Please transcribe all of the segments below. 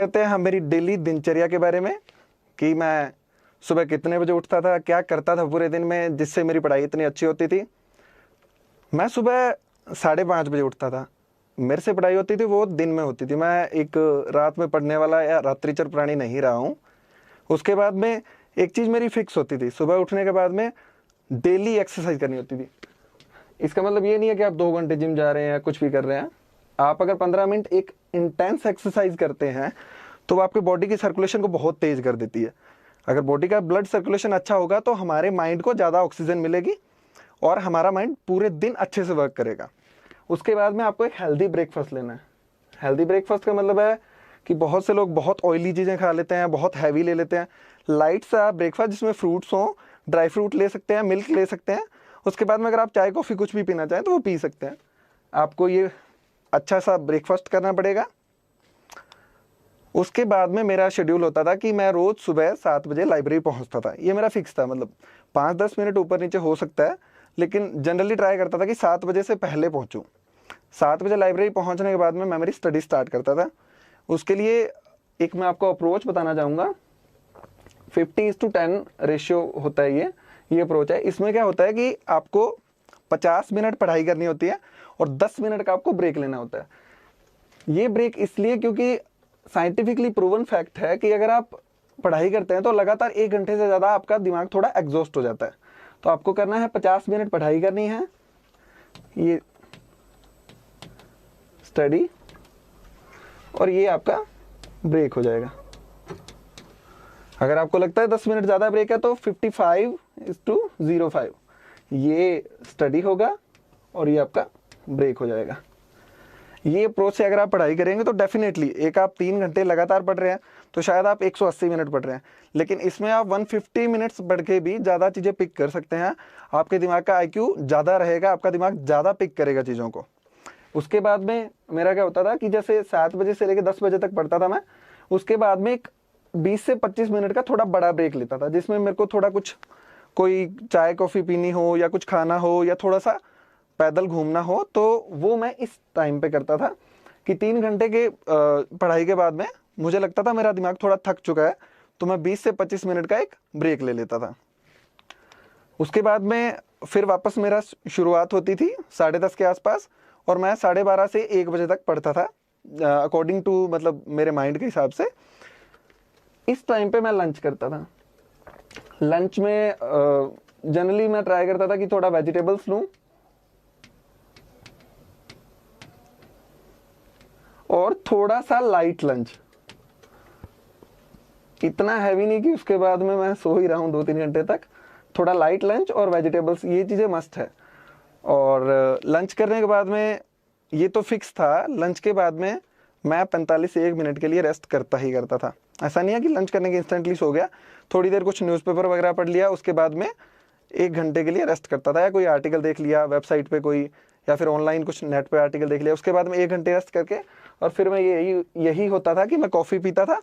कहते हैं हम मेरी डेली दिनचर्या के बारे में कि मैं सुबह कितने बजे उठता था, क्या करता था पूरे दिन में जिससे मेरी पढ़ाई इतनी अच्छी होती थी। मैं सुबह 5:30 बजे उठता था। मेरे से पढ़ाई होती थी वो दिन में होती थी। मैं एक रात में पढ़ने वाला या रात्रिचर प्राणी नहीं रहा हूँ। उसके बाद में एक चीज़ मेरी फिक्स होती थी, सुबह उठने के बाद में डेली एक्सरसाइज करनी होती थी। इसका मतलब ये नहीं है कि आप 2 घंटे जिम जा रहे हैं या कुछ भी कर रहे हैं। आप अगर 15 मिनट एक इंटेंस एक्सरसाइज करते हैं तो वो आपके बॉडी की सर्कुलेशन को बहुत तेज कर देती है। अगर बॉडी का ब्लड सर्कुलेशन अच्छा होगा तो हमारे माइंड को ज़्यादा ऑक्सीजन मिलेगी और हमारा माइंड पूरे दिन अच्छे से वर्क करेगा। उसके बाद में आपको एक हेल्दी ब्रेकफास्ट लेना है। हेल्दी ब्रेकफास्ट का मतलब है कि बहुत से लोग बहुत ऑयली चीज़ें खा लेते हैं, बहुत हैवी ले लेते हैं। लाइट सा ब्रेकफास्ट जिसमें फ्रूट्स हों, ड्राई फ्रूट ले सकते हैं, मिल्क ले सकते हैं। उसके बाद में अगर आप चाय कॉफ़ी कुछ भी पीना चाहें तो वो पी सकते हैं। आपको ये अच्छा सा ब्रेकफास्ट करना पड़ेगा। उसके बाद में मेरा शेड्यूल होता था कि मैं रोज़ सुबह 7 बजे लाइब्रेरी पहुंचता था। ये मेरा फिक्स था, मतलब 5-10 मिनट ऊपर नीचे हो सकता है, लेकिन जनरली ट्राई करता था कि 7 बजे से पहले पहुंचूं। 7 बजे लाइब्रेरी पहुंचने के बाद में मैं मेरी स्टडी स्टार्ट करता था। उसके लिए एक मैं आपको अप्रोच बताना चाहूँगा। 50:10 रेशियो होता है ये अप्रोच है। इसमें क्या होता है कि आपको 50 मिनट पढ़ाई करनी होती है और 10 मिनट का आपको ब्रेक लेना होता है। ये ब्रेक इसलिए क्योंकि साइंटिफिकली प्रूवन फैक्ट है कि अगर आप पढ़ाई करते हैं तो लगातार 1 घंटे से ज़्यादा आपका दिमाग थोड़ा एग्जॉस्ट हो जाता है। तो आपको करना है 50 मिनट पढ़ाई करनी है, ये स्टडी, और ये आपका ब्रेक हो जाएगा। अगर आपको लगता है 10 मिनट ज़्यादा ब्रेक है तो 55:05 ये स्टडी होगा और ये आपका ब्रेक हो जाएगा। ये अप्रोच से अगर आप पढ़ाई करेंगे तो डेफिनेटली एक आप 3 घंटे लगातार पढ़ रहे हैं तो शायद आप 180 मिनट पढ़ रहे हैं, लेकिन इसमें आप 150 मिनट्स पढ़ के भी ज़्यादा चीज़ें पिक कर सकते हैं। आपके दिमाग का IQ ज़्यादा रहेगा, आपका दिमाग ज़्यादा पिक करेगा चीज़ों को। उसके बाद में मेरा क्या होता था कि जैसे 7 बजे से लेकर 10 बजे तक पढ़ता था मैं। उसके बाद में एक 20 से 25 मिनट का थोड़ा बड़ा ब्रेक लेता था, जिसमें मेरे को थोड़ा कुछ, कोई चाय कॉफ़ी पीनी हो या कुछ खाना हो या थोड़ा सा पैदल घूमना हो, तो वो मैं इस टाइम पे करता था कि 3 घंटे के पढ़ाई के बाद में मुझे लगता था मेरा दिमाग थोड़ा थक चुका है, तो मैं 20 से 25 मिनट का एक ब्रेक ले लेता था। उसके बाद में फिर वापस मेरा शुरुआत होती थी 10:30 के आसपास, और मैं 12:30 से 1 बजे तक पढ़ता था अकॉर्डिंग टू, मतलब मेरे माइंड के हिसाब से। इस टाइम पे मैं लंच करता था। लंच में जनरली मैं ट्राई करता था कि थोड़ा वेजिटेबल्स लूँ और थोड़ा सा लाइट लंच, इतना हैवी नहीं कि उसके बाद में मैं सो ही रहा हूँ 2-3 घंटे तक। थोड़ा लाइट लंच और वेजिटेबल्स, ये चीज़ें मस्ट है। और लंच करने के बाद में ये तो फिक्स था, लंच के बाद में मैं 45 से 1 मिनट के लिए रेस्ट करता ही करता था। ऐसा नहीं है कि लंच करने के इंस्टेंटली सो गया, थोड़ी देर कुछ न्यूज़पेपर वगैरह पढ़ लिया, उसके बाद में 1 घंटे के लिए रेस्ट करता था, या कोई आर्टिकल देख लिया वेबसाइट पे कोई, या फिर ऑनलाइन कुछ नेट पे आर्टिकल देख लिया। उसके बाद में 1 घंटे रेस्ट करके और फिर मैं यही होता था कि मैं कॉफ़ी पीता था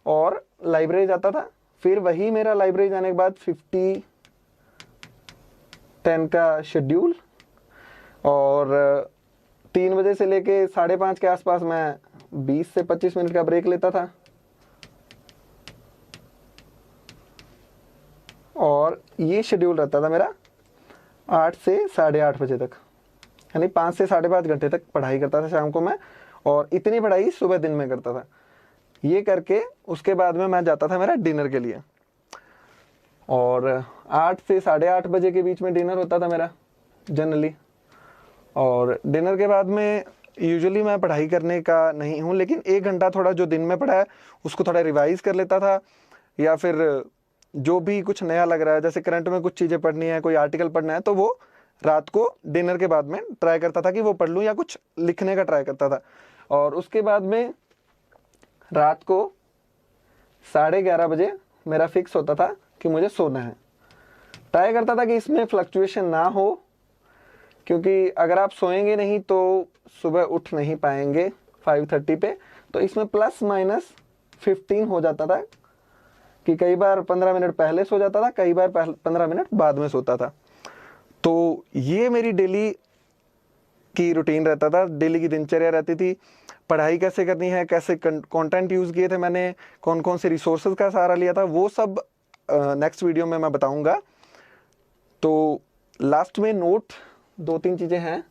और लाइब्रेरी जाता था। फिर वही मेरा लाइब्रेरी जाने के बाद 50:10 का शेड्यूल, और 3 बजे से लेके 5:30 के आसपास मैं 20 से 25 मिनट का ब्रेक लेता था, और ये शेड्यूल रहता था मेरा 8 से 8:30 बजे तक, यानी 5 से 5.5 घंटे तक पढ़ाई करता था शाम को मैं, और इतनी पढ़ाई सुबह दिन में करता था। ये करके उसके बाद में मैं जाता था मेरा डिनर के लिए, और 8 से 8:30 बजे के बीच में डिनर होता था मेरा जनरली। और डिनर के बाद में यूजुअली मैं पढ़ाई करने का नहीं हूँ, लेकिन 1 घंटा थोड़ा जो दिन में पढ़ा है उसको थोड़ा रिवाइज कर लेता था, या फिर जो भी कुछ नया लग रहा है, जैसे करंट में कुछ चीज़ें पढ़नी है, कोई आर्टिकल पढ़ना है, तो वो रात को डिनर के बाद में ट्राई करता था कि वो पढ़ लूँ, या कुछ लिखने का ट्राई करता था। और उसके बाद में रात को 11:30 बजे मेरा फिक्स होता था कि मुझे सोना है। ट्राई करता था कि इसमें फ्लक्चुएशन ना हो, क्योंकि अगर आप सोएंगे नहीं तो सुबह उठ नहीं पाएंगे 5:30 पे। तो इसमें ±15 हो जाता था कि कई बार 15 मिनट पहले सो जाता था, कई बार 15 मिनट बाद में सोता था। तो ये मेरी डेली की रूटीन रहता था, डेली की दिनचर्या रहती थी। पढ़ाई कैसे करनी है, कैसे कंटेंट यूज़ किए थे मैंने, कौन कौन से रिसोर्सेज का सहारा लिया था, वो सब नेक्स्ट वीडियो में मैं बताऊंगा। तो लास्ट में नोट 2-3 चीज़ें हैं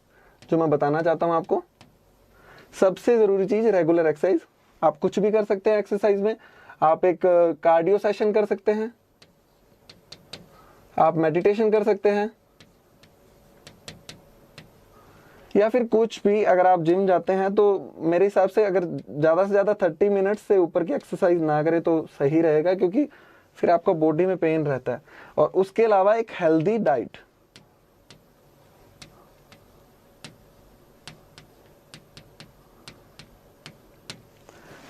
जो मैं बताना चाहता हूँ आपको। सबसे ज़रूरी चीज़ रेगुलर एक्सरसाइज। आप कुछ भी कर सकते हैं एक्सरसाइज में। आप एक कार्डियो सेशन कर सकते हैं, आप मेडिटेशन कर सकते हैं, या फिर कुछ भी। अगर आप जिम जाते हैं तो मेरे हिसाब से अगर ज़्यादा से ज़्यादा 30 मिनट से ऊपर की एक्सरसाइज ना करें तो सही रहेगा, क्योंकि फिर आपका बॉडी में पेन रहता है। और उसके अलावा एक हेल्दी डाइट।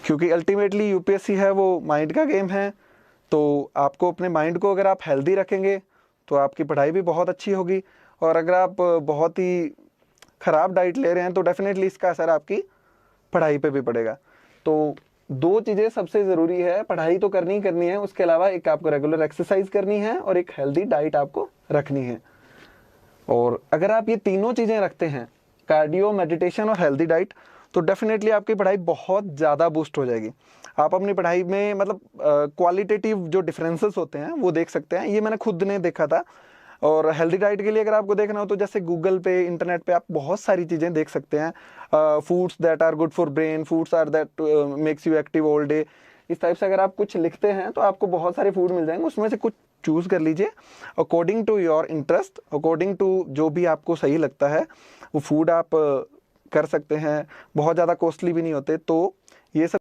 क्योंकि अल्टीमेटली यूपीएससी है वो माइंड का गेम है, तो आपको अपने माइंड को अगर आप हेल्दी रखेंगे तो आपकी पढ़ाई भी बहुत अच्छी होगी। और अगर आप बहुत ही ख़राब डाइट ले रहे हैं तो डेफिनेटली इसका असर आपकी पढ़ाई पे भी पड़ेगा। तो 2 चीज़ें सबसे ज़रूरी है, पढ़ाई तो करनी ही करनी है, उसके अलावा एक आपको रेगुलर एक्सरसाइज करनी है और एक हेल्दी डाइट आपको रखनी है। और अगर आप ये तीनों चीज़ें रखते हैं, कार्डियो, मेडिटेशन और हेल्दी डाइट, तो डेफिनेटली आपकी पढ़ाई बहुत ज़्यादा बूस्ट हो जाएगी। आप अपनी पढ़ाई में मतलब क्वालिटेटिव जो डिफरेंसेस होते हैं वो देख सकते हैं। ये मैंने खुद ने देखा था। और हेल्दी डाइट के लिए अगर आपको देखना हो तो जैसे गूगल पे, इंटरनेट पे आप बहुत सारी चीज़ें देख सकते हैं। Foods that are good for brain, foods are that makes you active all day. इस टाइप से अगर आप कुछ लिखते हैं तो आपको बहुत सारे फूड मिल जाएंगे, उसमें से कुछ चूज़ कर लीजिए according to your interest, according to जो भी आपको सही लगता है वो फूड आप कर सकते हैं। बहुत ज़्यादा कॉस्टली भी नहीं होते। तो ये सब